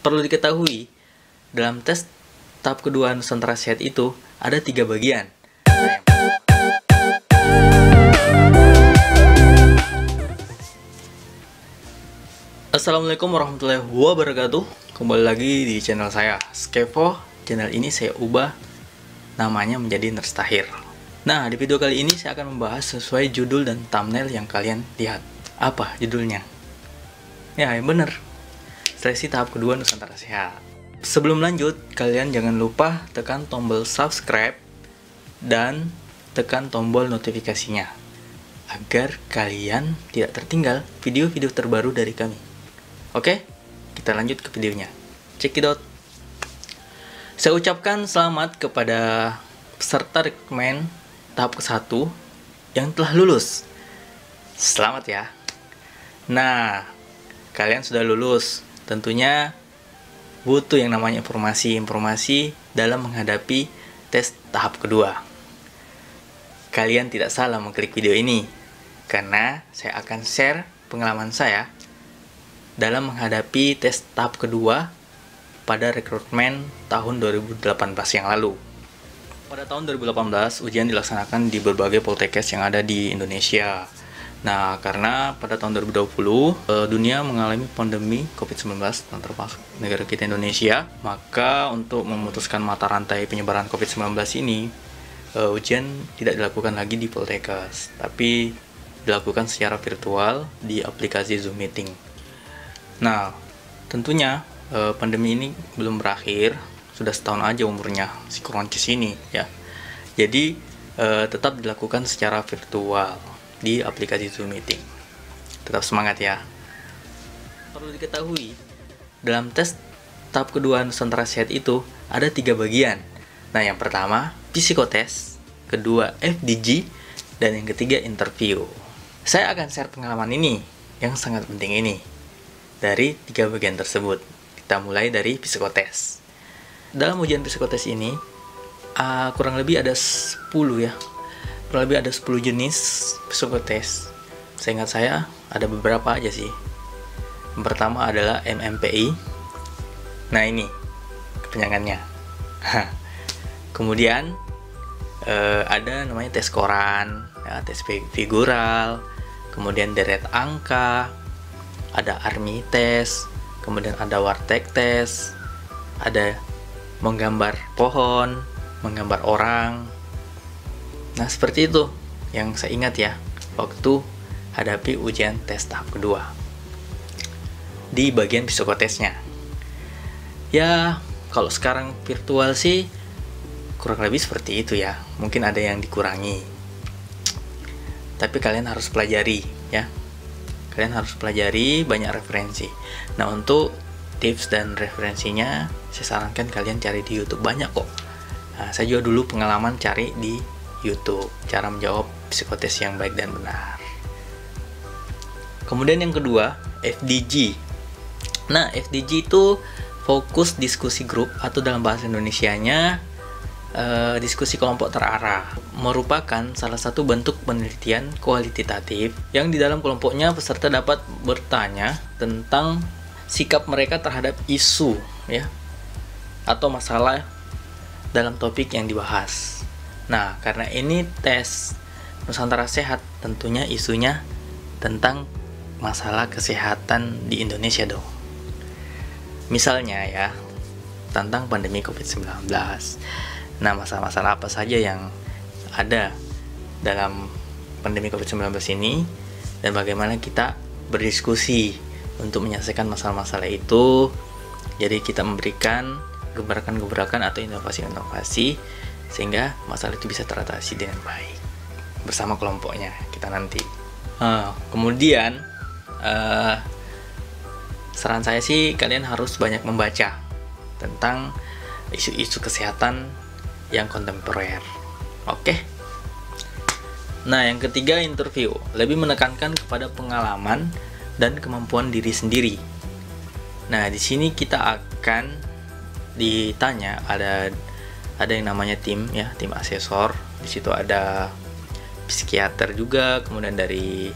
Perlu diketahui, dalam tes tahap kedua Nusantara Sehat itu ada 3 bagian. Assalamualaikum warahmatullahi wabarakatuh. Kembali lagi di channel saya, Skevo. Channel ini saya ubah namanya menjadi Nurse Tahir. Nah, di video kali ini saya akan membahas sesuai judul dan thumbnail yang kalian lihat. Apa judulnya? Ya, bener. Seleksi tahap kedua Nusantara Sehat. Sebelum lanjut, kalian jangan lupa tekan tombol subscribe dan tekan tombol notifikasinya agar kalian tidak tertinggal video-video terbaru dari kami. Oke, kita lanjut ke videonya. Check it out. Saya ucapkan selamat kepada peserta rekrutmen tahap ke-1 yang telah lulus. Selamat ya. Nah, kalian sudah lulus. Tentunya butuh yang namanya informasi dalam menghadapi tes tahap kedua. Kalian tidak salah mengklik video ini, karena saya akan share pengalaman saya dalam menghadapi tes tahap kedua pada rekrutmen tahun 2018 yang lalu. Pada tahun 2018, ujian dilaksanakan di berbagai poltekkes yang ada di Indonesia. Nah, karena pada tahun 2020 dunia mengalami pandemi COVID-19 termasuk negara kita Indonesia, maka untuk memutuskan mata rantai penyebaran COVID-19 ini, ujian tidak dilakukan lagi di poltekkes, tapi dilakukan secara virtual di aplikasi Zoom Meeting. Nah, tentunya pandemi ini belum berakhir, sudah setahun aja umurnya si Kroncis ini ya. Jadi tetap dilakukan secara virtual di aplikasi Zoom Meeting. Tetap semangat ya. Perlu diketahui, dalam tes tahap kedua Nusantara Sehat itu ada 3 bagian. Nah, yang pertama psikotes, kedua FDG, dan yang ketiga interview. Saya akan share pengalaman ini yang sangat penting ini dari 3 bagian tersebut. Kita mulai dari psikotes. Dalam ujian psikotes ini kurang lebih ada 10 ya. Kurang lebih ada 10 jenis psikotes. Seingat saya ada beberapa aja sih. Yang pertama adalah MMPI. Nah, ini kepanjangannya. Kemudian ada namanya tes koran, ya, tes figural, kemudian deret angka, ada army test, kemudian ada wartek test, ada menggambar pohon, menggambar orang. Nah, seperti itu yang saya ingat ya waktu hadapi ujian tes tahap kedua di bagian psikotesnya. Ya, kalau sekarang virtual sih kurang lebih seperti itu ya. Mungkin ada yang dikurangi, tapi kalian harus pelajari ya. Kalian harus pelajari banyak referensi. Nah, untuk tips dan referensinya saya sarankan kalian cari di YouTube, banyak kok. Nah, saya juga dulu pengalaman cari di YouTube cara menjawab psikotes yang baik dan benar. Kemudian yang kedua, FDG. Nah, FDG itu fokus diskusi grup, atau dalam bahasa Indonesianya diskusi kelompok terarah. Merupakan salah satu bentuk penelitian kualitatif yang di dalam kelompoknya peserta dapat bertanya tentang sikap mereka terhadap isu ya atau masalah dalam topik yang dibahas. Nah, karena ini tes Nusantara Sehat, tentunya isunya tentang masalah kesehatan di Indonesia dong. Misalnya ya, tentang pandemi COVID-19. Nah, masalah-masalah apa saja yang ada dalam pandemi COVID-19 ini, dan bagaimana kita berdiskusi untuk menyelesaikan masalah-masalah itu. Jadi kita memberikan gebrakan-gebrakan atau inovasi-inovasi sehingga masalah itu bisa teratasi dengan baik bersama kelompoknya kita nanti. Kemudian saran saya sih kalian harus banyak membaca tentang isu-isu kesehatan yang kontemporer. Oke. Nah, yang ketiga interview, lebih menekankan kepada pengalaman dan kemampuan diri sendiri. Nah, di sini kita akan ditanya, ada yang namanya tim ya, tim asesor. Di situ ada psikiater juga, kemudian dari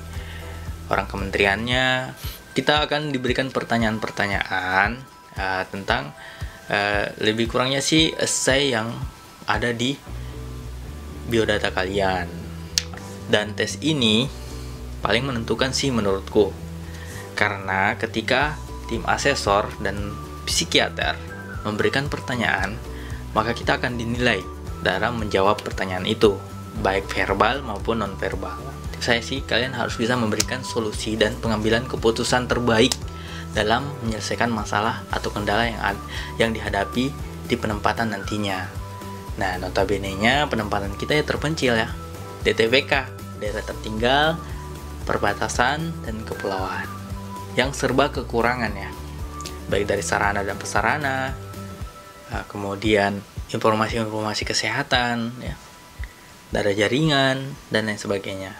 orang kementeriannya. Kita akan diberikan pertanyaan-pertanyaan tentang lebih kurangnya sih essay yang ada di biodata kalian. Dan tes ini paling menentukan sih menurutku, karena ketika tim asesor dan psikiater memberikan pertanyaan, maka kita akan dinilai dalam menjawab pertanyaan itu, baik verbal maupun non-verbal. Saya sih kalian harus bisa memberikan solusi dan pengambilan keputusan terbaik dalam menyelesaikan masalah atau kendala yang dihadapi di penempatan nantinya. Nah, notabene-nya penempatan kita ya terpencil ya, DTPK, daerah tertinggal, perbatasan, dan kepulauan, yang serba kekurangan ya, baik dari sarana dan prasarana, kemudian informasi-informasi kesehatan ya, dari jaringan, dan lain sebagainya.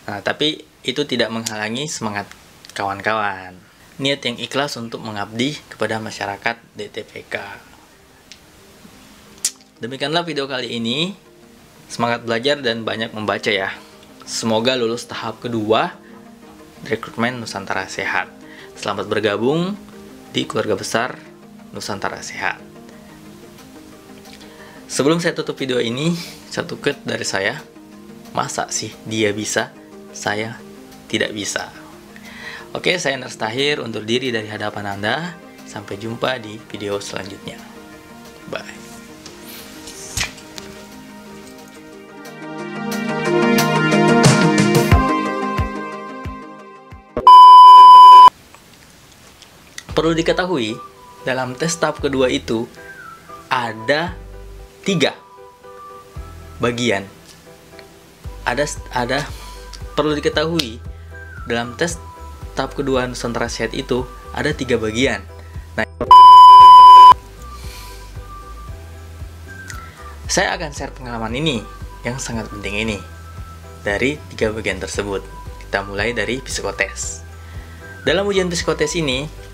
Nah, tapi itu tidak menghalangi semangat kawan-kawan, niat yang ikhlas untuk mengabdi kepada masyarakat DTPK. Demikianlah video kali ini. Semangat belajar dan banyak membaca ya. Semoga lulus tahap kedua rekrutmen Nusantara Sehat. Selamat bergabung di keluarga besar Nusantara Sehat. Sebelum saya tutup video ini, satu quote dari saya. Masa sih dia bisa, saya tidak bisa. Oke, saya Ners Tahir undur diri dari hadapan Anda. Sampai jumpa di video selanjutnya. Bye. Perlu diketahui, dalam tes tahap kedua itu ada 3 bagian. Perlu diketahui, dalam tes tahap kedua Nusantara Sehat itu ada 3 bagian. Nah, saya akan share pengalaman ini yang sangat penting ini dari 3 bagian tersebut. Kita mulai dari psikotes. Dalam ujian psikotes ini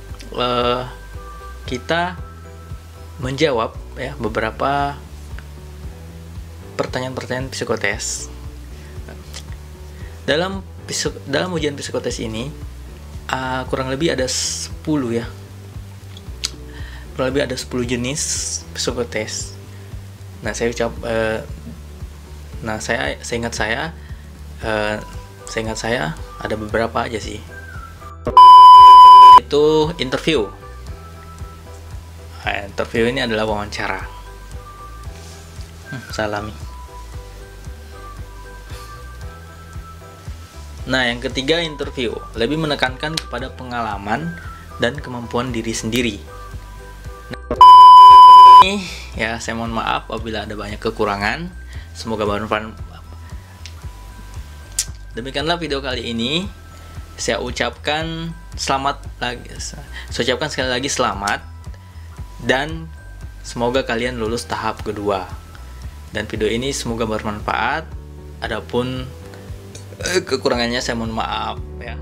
kita menjawab ya beberapa pertanyaan-pertanyaan psikotes. Dalam ujian psikotes ini kurang lebih ada 10 ya. Kurang lebih ada 10 jenis psikotes. Nah, saya ingat saya ada beberapa aja sih. Itu interview. Interview ini adalah wawancara. Salami. Nah, yang ketiga interview, lebih menekankan kepada pengalaman dan kemampuan diri sendiri. Nah, ya, saya mohon maaf apabila ada banyak kekurangan. Semoga bermanfaat. Demikianlah video kali ini. Saya ucapkan sekali lagi selamat, dan semoga kalian lulus tahap kedua. Dan video ini semoga bermanfaat. Adapun kekurangannya saya mohon maaf ya.